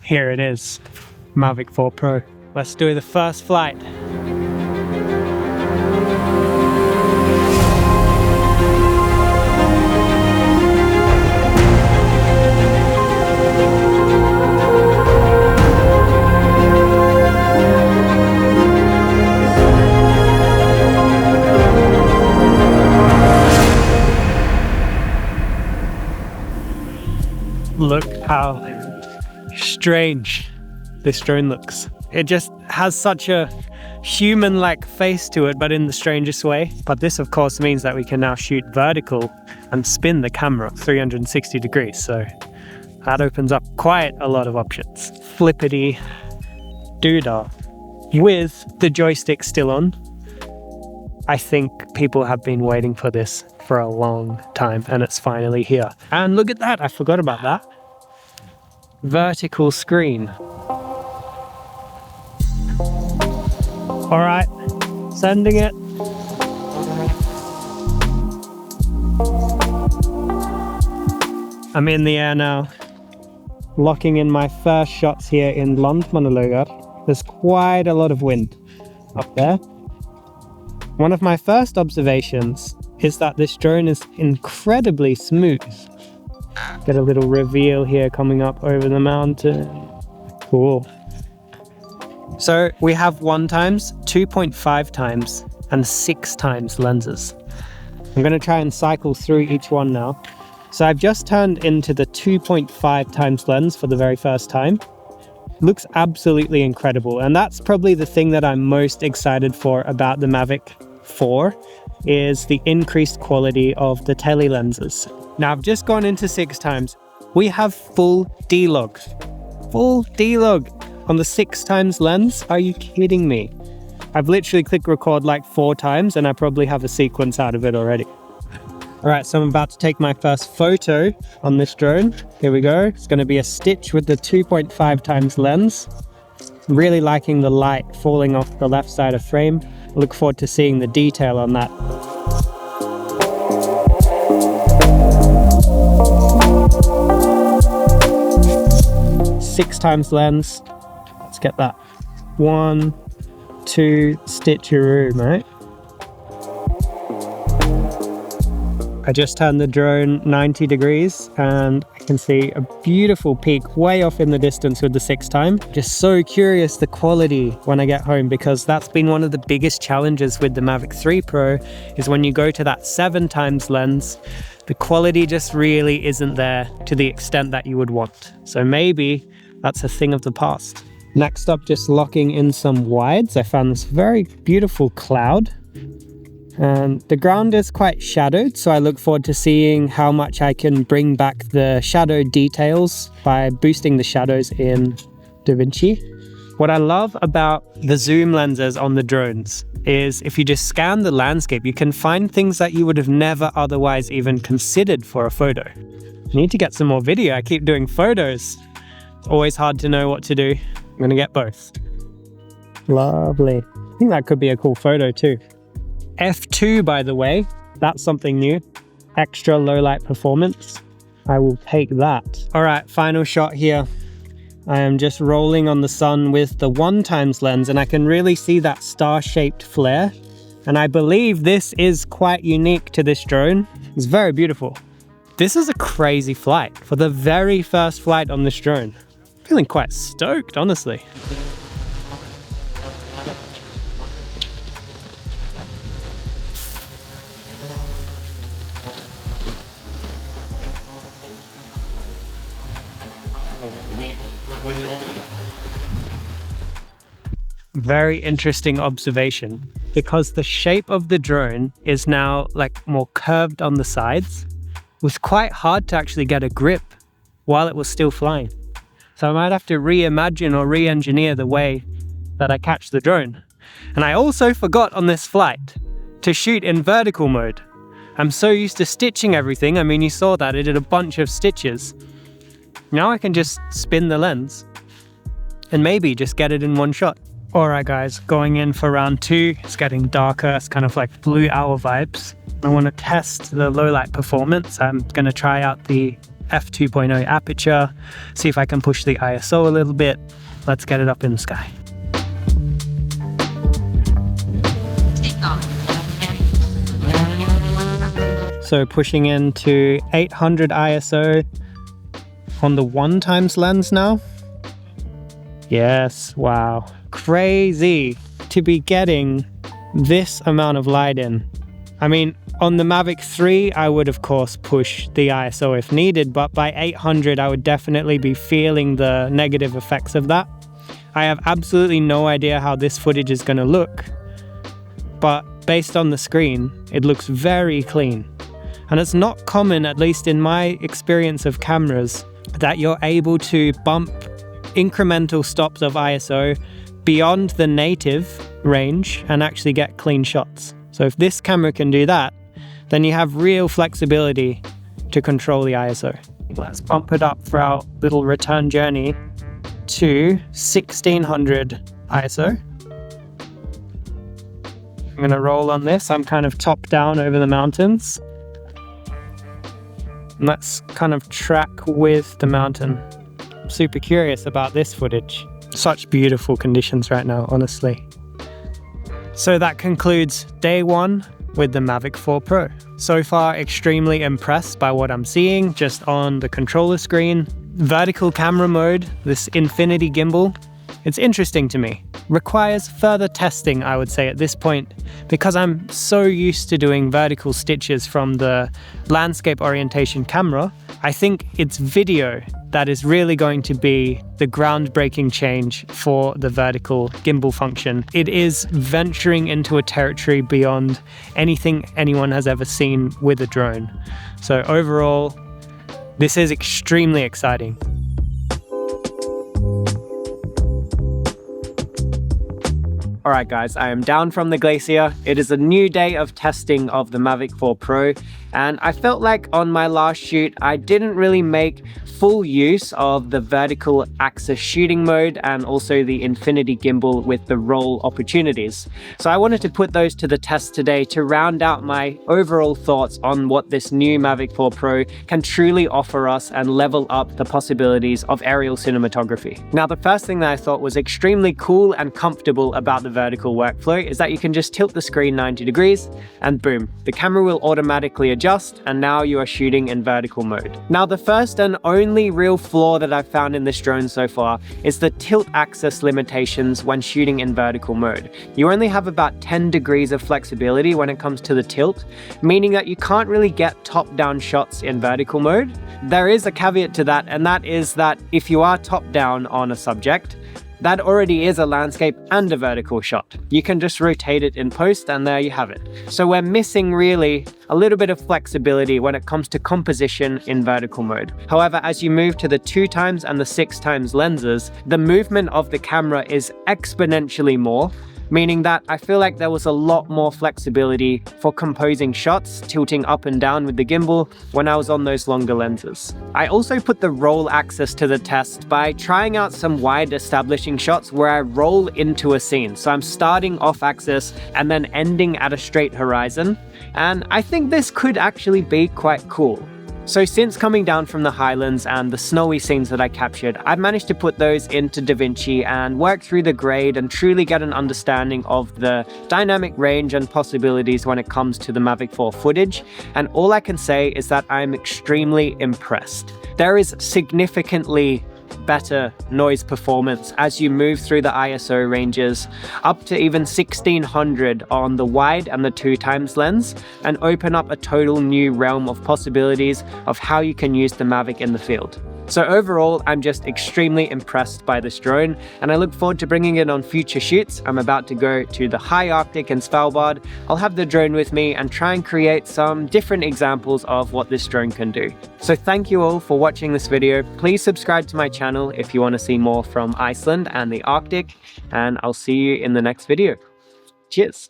Here it is, Mavic 4 Pro. Let's do the first flight. Look how strange this drone looks. It just has such a human-like face to it, but in the strangest way. But this of course means that we can now shoot vertical and spin the camera 360 degrees. So that opens up quite a lot of options. Flippity doodah. With the joystick still on, I think people have been waiting for this for a long time, and it's finally here. And look at that, I forgot about that. Vertical screen. All right, sending it. I'm in the air now, locking in my first shots here in Landmannalaugar. There's quite a lot of wind up there. One of my first observations is that this drone is incredibly smooth. Get a little reveal here coming up over the mountain. Cool. So we have 1x, 2.5x, and 6x lenses. I'm going to try and cycle through each one now. So I've just turned into the 2.5x lens for the very first time. Looks absolutely incredible, and that's probably the thing that I'm most excited for about the Mavic 4 is the increased quality of the tele lenses. Now I've just gone into 6x. We have full D-log. Full D-log on the 6x lens. Are you kidding me? I've literally clicked record like 4 times and I probably have a sequence out of it already. All right, so I'm about to take my first photo on this drone. Here we go. It's going to be a stitch with the 2.5x lens. I'm really liking the light falling off the left side of frame. Look forward to seeing the detail on that. Six times lens. Let's get that. 1, 2, stitcheroo, mate. I just turned the drone 90 degrees and I can see a beautiful peak way off in the distance with the 6x. Just so curious the quality when I get home, because that's been one of the biggest challenges with the Mavic 3 Pro is when you go to that 7x lens, the quality just really isn't there to the extent that you would want. So maybe that's a thing of the past. Next up, just locking in some wides. I found this very beautiful cloud. And the ground is quite shadowed, so I look forward to seeing how much I can bring back the shadow details by boosting the shadows in DaVinci. What I love about the zoom lenses on the drones is if you just scan the landscape, you can find things that you would have never otherwise even considered for a photo. I need to get some more video. I keep doing photos. It's always hard to know what to do. I'm gonna get both. Lovely. I think that could be a cool photo too. F2, by the way, that's something new. Extra low light performance. I will take that. All right, final shot here. I am just rolling on the sun with the 1x lens and I can really see that star-shaped flare. And I believe this is quite unique to this drone. It's very beautiful. This is a crazy flight for the very first flight on this drone. Feeling quite stoked, honestly. Very interesting observation, because the shape of the drone is now like more curved on the sides. It was quite hard to actually get a grip while it was still flying. So I might have to reimagine or re-engineer the way that I catch the drone. And I also forgot on this flight to shoot in vertical mode. I'm so used to stitching everything. I mean, you saw that, I did a bunch of stitches. Now I can just spin the lens and maybe just get it in one shot. All right, guys, going in for round 2. It's getting darker. It's kind of like blue hour vibes. I want to test the low light performance. I'm going to try out the f2.0 aperture, see if I can push the ISO a little bit. Let's get it up in the sky. So pushing into 800 ISO on the 1x lens now. Yes, wow. Crazy to be getting this amount of light in. I mean, on the Mavic 3, I would of course push the ISO if needed, but by 800, I would definitely be feeling the negative effects of that. I have absolutely no idea how this footage is going to look, but based on the screen, it looks very clean. And it's not common, at least in my experience of cameras, that you're able to bump incremental stops of ISO beyond the native range and actually get clean shots. So if this camera can do that, then you have real flexibility to control the ISO. Let's bump it up for our little return journey to 1600 ISO. I'm gonna roll on this. I'm kind of top down over the mountains. And let's kind of track with the mountain. I'm super curious about this footage. Such beautiful conditions right now, honestly. So that concludes day one with the Mavic 4 Pro. So far, extremely impressed by what I'm seeing just on the controller screen. Vertical camera mode, this infinity gimbal, it's interesting to me. Requires further testing, I would say, at this point, because I'm so used to doing vertical stitches from the landscape orientation camera. I think it's video that is really going to be the groundbreaking change for the vertical gimbal function. It is venturing into a territory beyond anything anyone has ever seen with a drone. So overall, this is extremely exciting. All right, guys, I am down from the glacier. It is a new day of testing of the Mavic 4 Pro, and I felt like on my last shoot, I didn't really make full use of the vertical axis shooting mode and also the infinity gimbal with the roll opportunities. So I wanted to put those to the test today to round out my overall thoughts on what this new Mavic 4 Pro can truly offer us and level up the possibilities of aerial cinematography. Now, the first thing that I thought was extremely cool and comfortable about the vertical workflow is that you can just tilt the screen 90 degrees and boom, the camera will automatically adjust and now you are shooting in vertical mode. Now, the first and only real flaw that I've found in this drone so far is the tilt axis limitations when shooting in vertical mode. You only have about 10 degrees of flexibility when it comes to the tilt, meaning that you can't really get top-down shots in vertical mode. There is a caveat to that, and that is that if you are top-down on a subject, that already is a landscape and a vertical shot. You can just rotate it in post and there you have it. So we're missing really a little bit of flexibility when it comes to composition in vertical mode. However, as you move to the 2x and the 6x lenses, the movement of the camera is exponentially more, meaning that I feel like there was a lot more flexibility for composing shots, tilting up and down with the gimbal when I was on those longer lenses. I also put the roll axis to the test by trying out some wide establishing shots where I roll into a scene. So I'm starting off axis and then ending at a straight horizon. And I think this could actually be quite cool. So since coming down from the highlands and the snowy scenes that I captured, I've managed to put those into DaVinci and work through the grade and truly get an understanding of the dynamic range and possibilities when it comes to the Mavic 4 footage. And all I can say is that I'm extremely impressed. There is significantly better noise performance as you move through the ISO ranges up to even 1600 on the wide and the 2x lens, and open up a total new realm of possibilities of how you can use the Mavic in the field. So overall, I'm just extremely impressed by this drone, and I look forward to bringing it on future shoots. I'm about to go to the high Arctic in Svalbard. I'll have the drone with me and try and create some different examples of what this drone can do. So thank you all for watching this video. Please subscribe to my channel if you want to see more from Iceland and the Arctic, and I'll see you in the next video. Cheers.